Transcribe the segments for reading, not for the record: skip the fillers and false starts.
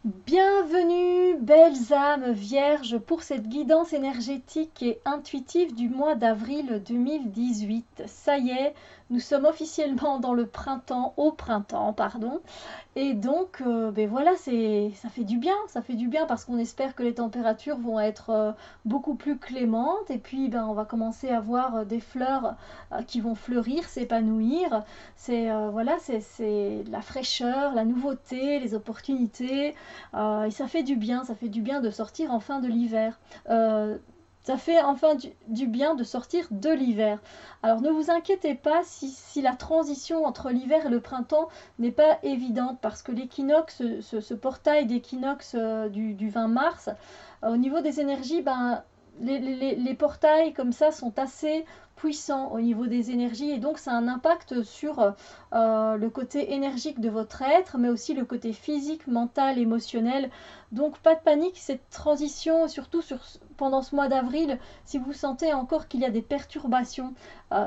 Bienvenue, belles âmes vierges, pour cette guidance énergétique et intuitive du mois d'avril 2018. Ça y est, nous sommes officiellement dans le printemps, au printemps, pardon. Et donc, ben voilà, ça fait du bien parce qu'on espère que les températures vont être beaucoup plus clémentes. Et puis, ben, on va commencer à voir des fleurs qui vont fleurir, s'épanouir. Voilà, c'est la fraîcheur, la nouveauté, les opportunités. Et ça fait du bien de sortir enfin de l'hiver. Ça fait enfin du bien de sortir de l'hiver. Alors ne vous inquiétez pas si la transition entre l'hiver et le printemps n'est pas évidente parce que l'équinoxe, ce portail d'équinoxe du 20 mars, au niveau des énergies, ben, les portails comme ça sont assez puissants au niveau des énergies et donc ça a un impact sur le côté énergique de votre être, mais aussi le côté physique, mental, émotionnel. Donc pas de panique, cette transition, surtout pendant ce mois d'avril, si vous sentez encore qu'il y a des perturbations,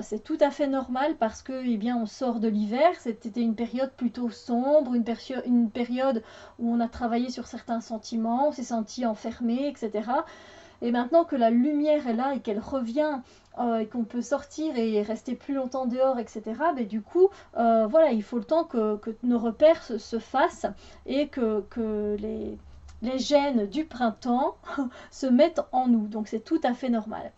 c'est tout à fait normal parce que eh bien, on sort de l'hiver, c'était une période plutôt sombre, une période où on a travaillé sur certains sentiments, on s'est senti enfermé, etc. Et maintenant que la lumière est là et qu'elle revient et qu'on peut sortir et rester plus longtemps dehors, etc., mais du coup, voilà, il faut le temps que nos repères se fassent et que les gènes du printemps se mettent en nous. Donc c'est tout à fait normal.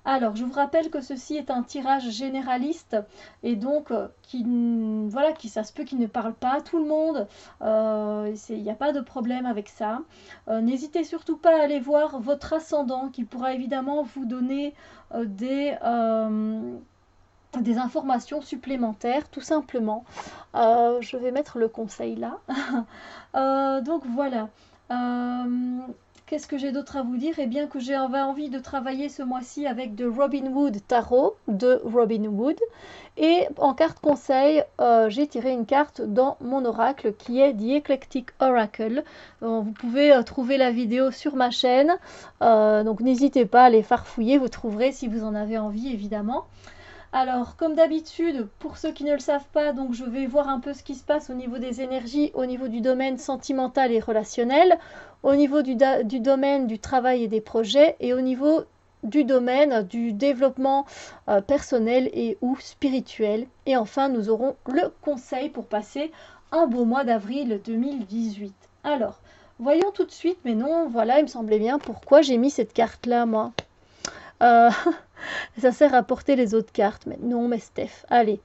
Alors, je vous rappelle que ceci est un tirage généraliste et donc voilà, ça se peut qu'il ne parle pas à tout le monde. Il n'y a pas de problème avec ça. N'hésitez surtout pas à aller voir votre ascendant qui pourra évidemment vous donner des informations supplémentaires, tout simplement. Je vais mettre le conseil là. Donc voilà. Euh, Qu'est-ce que j'ai d'autre à vous dire? Eh bien que j'avais envie de travailler ce mois-ci avec de Robin Hood Tarot, de Robin Hood. Et en carte conseil, j'ai tiré une carte dans mon oracle qui est The Eclectic Oracle. Vous pouvez trouver la vidéo sur ma chaîne. Donc n'hésitez pas à les farfouiller, vous trouverez si vous en avez envie évidemment. Alors, comme d'habitude, pour ceux qui ne le savent pas, donc je vais voir un peu ce qui se passe au niveau des énergies, au niveau du domaine sentimental et relationnel, au niveau du domaine du travail et des projets, et au niveau du domaine du développement personnel et ou spirituel. Et enfin, nous aurons le conseil pour passer un beau mois d'avril 2018. Alors, voyons tout de suite, mais non, voilà, il me semblait bien pourquoi j'ai mis cette carte-là, moi. Euh, Ça sert à porter les autres cartes, mais non, mais Steph, allez.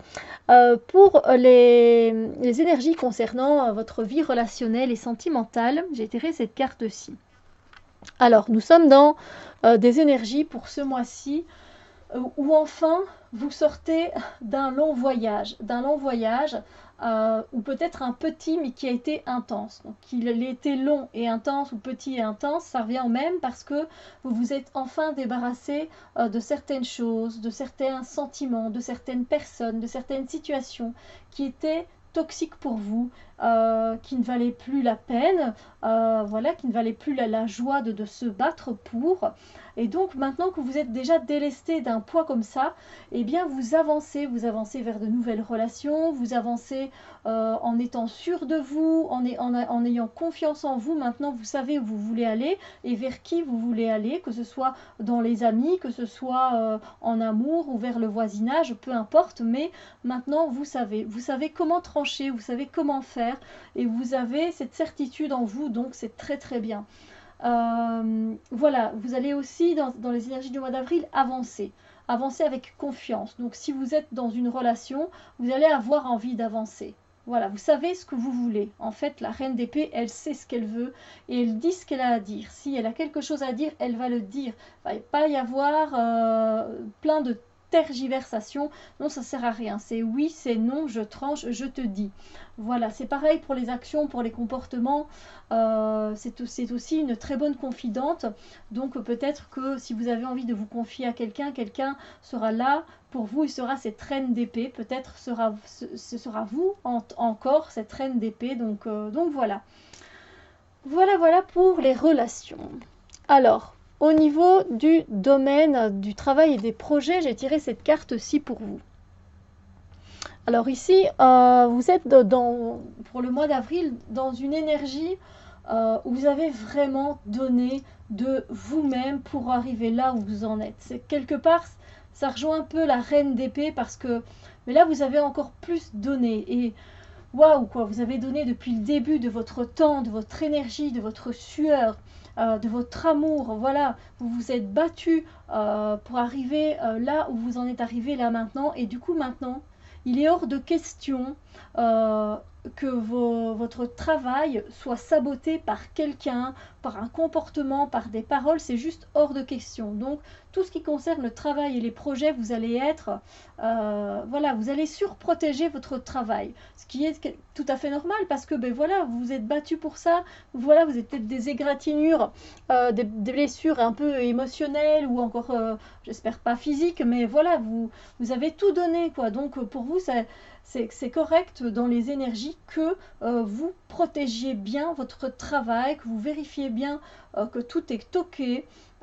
Pour les énergies concernant votre vie relationnelle et sentimentale, j'ai tiré cette carte-ci. Alors, nous sommes dans des énergies pour ce mois-ci où enfin vous sortez d'un long voyage ou peut-être un petit mais qui a été intense. Donc qu'il ait été long et intense ou petit et intense, ça revient au même parce que vous vous êtes enfin débarrassé de certaines choses, de certains sentiments, de certaines personnes, de certaines situations qui étaient toxiques pour vous, qui ne valaient plus la peine, voilà, qui ne valaient plus la joie de se battre pour. Et donc maintenant que vous êtes déjà délesté d'un poids comme ça, eh bien vous avancez vers de nouvelles relations, vous avancez en étant sûr de vous, en ayant confiance en vous. Maintenant vous savez où vous voulez aller et vers qui vous voulez aller, que ce soit dans les amis, que ce soit en amour ou vers le voisinage, peu importe, mais maintenant vous savez comment trancher, vous savez comment faire et vous avez cette certitude en vous, donc c'est très très bien. Voilà, vous allez aussi dans les énergies du mois d'avril avancer. Avancer avec confiance. Donc si vous êtes dans une relation, vous allez avoir envie d'avancer. Voilà, vous savez ce que vous voulez. En fait, la reine d'épée, elle sait ce qu'elle veut et elle dit ce qu'elle a à dire. Si elle a quelque chose à dire, elle va le dire. Il ne va pas y avoir plein de tergiversations. Non, ça sert à rien. C'est oui, c'est non, je tranche, je te dis. Voilà, c'est pareil pour les actions, pour les comportements. C'est aussi une très bonne confidente. Donc peut-être que si vous avez envie de vous confier à quelqu'un, quelqu'un sera là pour vous, il sera cette reine d'épée. Peut-être ce sera vous encore, cette reine d'épée. Donc voilà. Voilà pour les relations. Alors, au niveau du domaine du travail et des projets, j'ai tiré cette carte-ci pour vous. Alors ici, vous êtes pour le mois d'avril dans une énergie où vous avez vraiment donné de vous-même pour arriver là où vous en êtes. C'est quelque part, ça rejoint un peu la reine d'épée parce que, mais là vous avez encore plus donné et waouh quoi, vous avez donné depuis le début de votre temps, de votre énergie, de votre sueur, de votre amour, voilà, vous vous êtes battu pour arriver là où vous en êtes arrivé là maintenant et du coup maintenant, il est hors de question que votre travail soit saboté par quelqu'un, par un comportement, par des paroles, c'est juste hors de question. Donc tout ce qui concerne le travail et les projets, vous allez être, voilà, vous allez surprotéger votre travail, ce qui est tout à fait normal parce que ben voilà, vous vous êtes battu pour ça, voilà, vous avez peut-être des égratignures, des blessures un peu émotionnelles ou encore, j'espère pas physiques, mais voilà, vous avez tout donné quoi. Donc pour vous, c'est correct dans les énergies que vous protégiez bien votre travail, que vous vérifiez bien que tout est ok.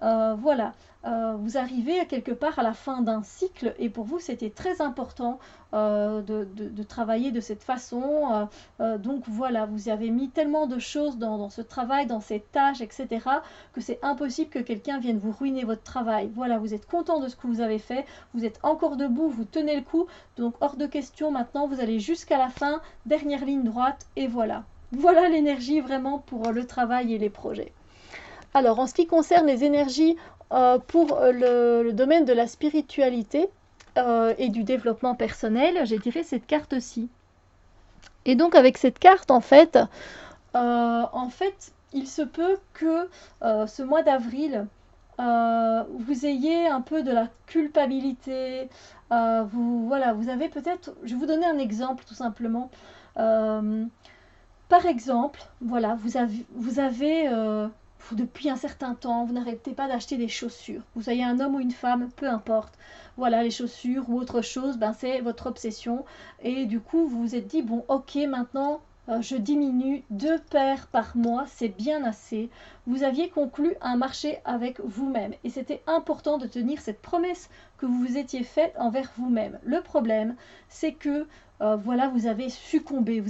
Voilà, vous arrivez à quelque part à la fin d'un cycle et pour vous c'était très important de travailler de cette façon. Donc voilà, vous avez mis tellement de choses dans ce travail, dans ces tâches, etc. que c'est impossible que quelqu'un vienne vous ruiner votre travail. Voilà, vous êtes content de ce que vous avez fait, vous êtes encore debout, vous tenez le coup, donc hors de question maintenant, vous allez jusqu'à la fin, dernière ligne droite et voilà. Voilà l'énergie vraiment pour le travail et les projets. Alors, en ce qui concerne les énergies pour le domaine de la spiritualité et du développement personnel, j'ai tiré cette carte-ci. Et donc, avec cette carte, en fait, il se peut que ce mois d'avril, vous ayez un peu de la culpabilité. Voilà, vous avez peut-être... Je vais vous donner un exemple, tout simplement. Par exemple, voilà, vous avez depuis un certain temps, vous n'arrêtez pas d'acheter des chaussures. Vous soyez un homme ou une femme, peu importe. Voilà, les chaussures ou autre chose, ben, c'est votre obsession. Et du coup, vous vous êtes dit, bon, ok, maintenant, je diminue 2 paires par mois, c'est bien assez. Vous aviez conclu un marché avec vous-même. Et c'était important de tenir cette promesse que vous vous étiez faite envers vous-même. Le problème, c'est que voilà, vous avez succombé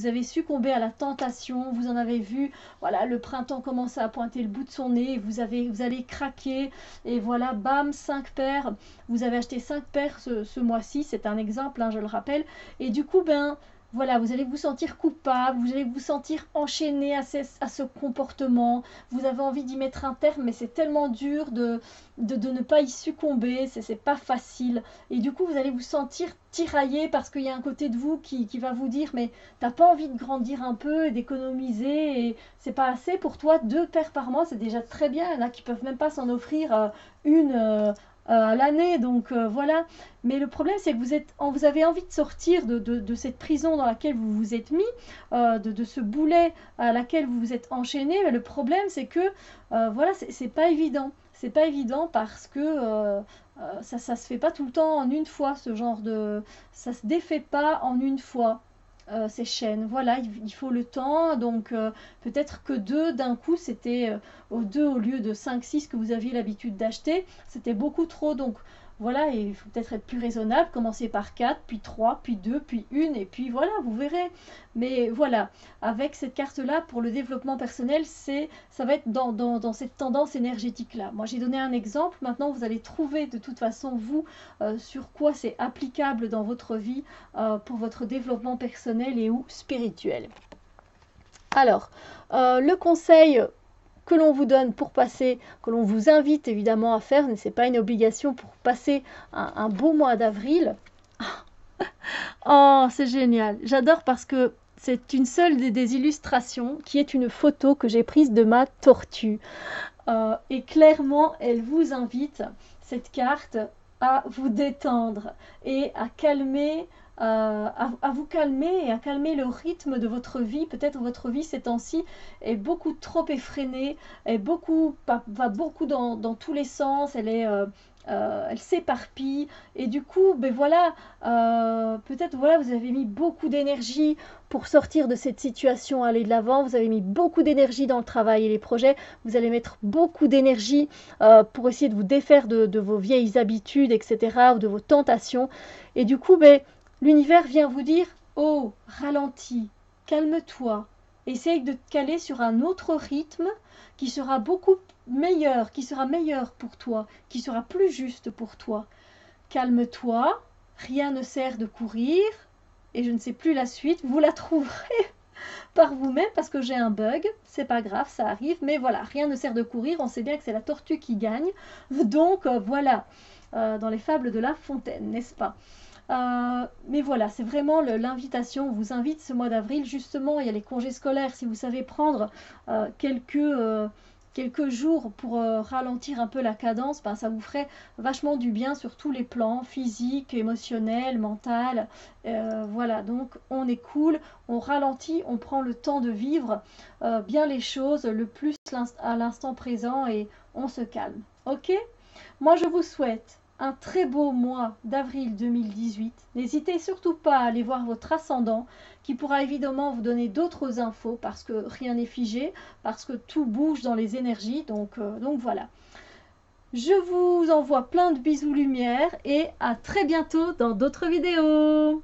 à la tentation, vous en avez vu, voilà, le printemps commence à pointer le bout de son nez, vous allez craquer, et voilà, bam, 5 paires, vous avez acheté 5 paires ce mois-ci, c'est un exemple, hein, je le rappelle, et du coup, ben, voilà, vous allez vous sentir coupable, vous allez vous sentir enchaîné à ce comportement, vous avez envie d'y mettre un terme, mais c'est tellement dur de ne pas y succomber, c'est pas facile. Et du coup, vous allez vous sentir tiraillé parce qu'il y a un côté de vous qui va vous dire, mais t'as pas envie de grandir un peu, d'économiser, et c'est pas assez pour toi, 2 paires par mois, c'est déjà très bien. Il y en a qui peuvent même pas s'en offrir une à l'année, donc voilà. Mais le problème, c'est que vous avez envie de sortir de cette prison dans laquelle vous vous êtes mis, de ce boulet à laquelle vous vous êtes enchaîné. Mais le problème, c'est que voilà, c'est pas évident. C'est pas évident parce que ça se fait pas tout le temps en une fois, ce genre de... Ça se défait pas en une fois, ces chaînes. Voilà, il faut le temps. Donc peut-être que 2 d'un coup, c'était 2 au lieu de 5, 6 que vous aviez l'habitude d'acheter. C'était beaucoup trop. Donc voilà, et il faut peut-être être plus raisonnable. Commencer par 4, puis 3, puis 2, puis 1. Et puis voilà, vous verrez. Mais voilà, avec cette carte-là, pour le développement personnel, ça va être dans cette tendance énergétique-là. Moi, j'ai donné un exemple. Maintenant, vous allez trouver de toute façon, vous, sur quoi c'est applicable dans votre vie pour votre développement personnel et ou spirituel. Alors, le conseil que l'on vous donne pour passer, que l'on vous invite évidemment à faire, mais ce n'est pas une obligation pour passer un beau mois d'avril. Oh, c'est génial. J'adore parce que c'est une seule des illustrations qui est une photo que j'ai prise de ma tortue. Et clairement, elle vous invite, cette carte, à vous détendre et à calmer, à vous calmer et à calmer le rythme de votre vie. Peut-être votre vie ces temps-ci est beaucoup trop effrénée, va beaucoup dans tous les sens, elle s'éparpille et du coup, ben voilà, peut-être voilà, vous avez mis beaucoup d'énergie pour sortir de cette situation, aller de l'avant, vous avez mis beaucoup d'énergie dans le travail et les projets, vous allez mettre beaucoup d'énergie pour essayer de vous défaire de vos vieilles habitudes, etc., ou de vos tentations, et du coup, ben, l'univers vient vous dire, oh, ralentis, calme-toi, Essaye de te caler sur un autre rythme qui sera beaucoup meilleur, qui sera meilleur pour toi, qui sera plus juste pour toi. Calme-toi, rien ne sert de courir, et je ne sais plus la suite, vous la trouverez par vous-même parce que j'ai un bug, c'est pas grave, ça arrive, mais voilà, rien ne sert de courir, on sait bien que c'est la tortue qui gagne, donc voilà, dans les fables de La Fontaine, n'est-ce pas? Mais voilà, c'est vraiment l'invitation, on vous invite ce mois d'avril, justement, il y a les congés scolaires, si vous savez prendre quelques jours pour ralentir un peu la cadence, ben, ça vous ferait vachement du bien sur tous les plans, physique, émotionnel, mental. Voilà, donc on est cool, on ralentit, on prend le temps de vivre bien les choses, le plus à l'instant présent et on se calme. Ok? Moi, je vous souhaite un très beau mois d'avril 2018. N'hésitez surtout pas à aller voir votre ascendant qui pourra évidemment vous donner d'autres infos parce que rien n'est figé, parce que tout bouge dans les énergies. Donc voilà. Je vous envoie plein de bisous lumière et à très bientôt dans d'autres vidéos.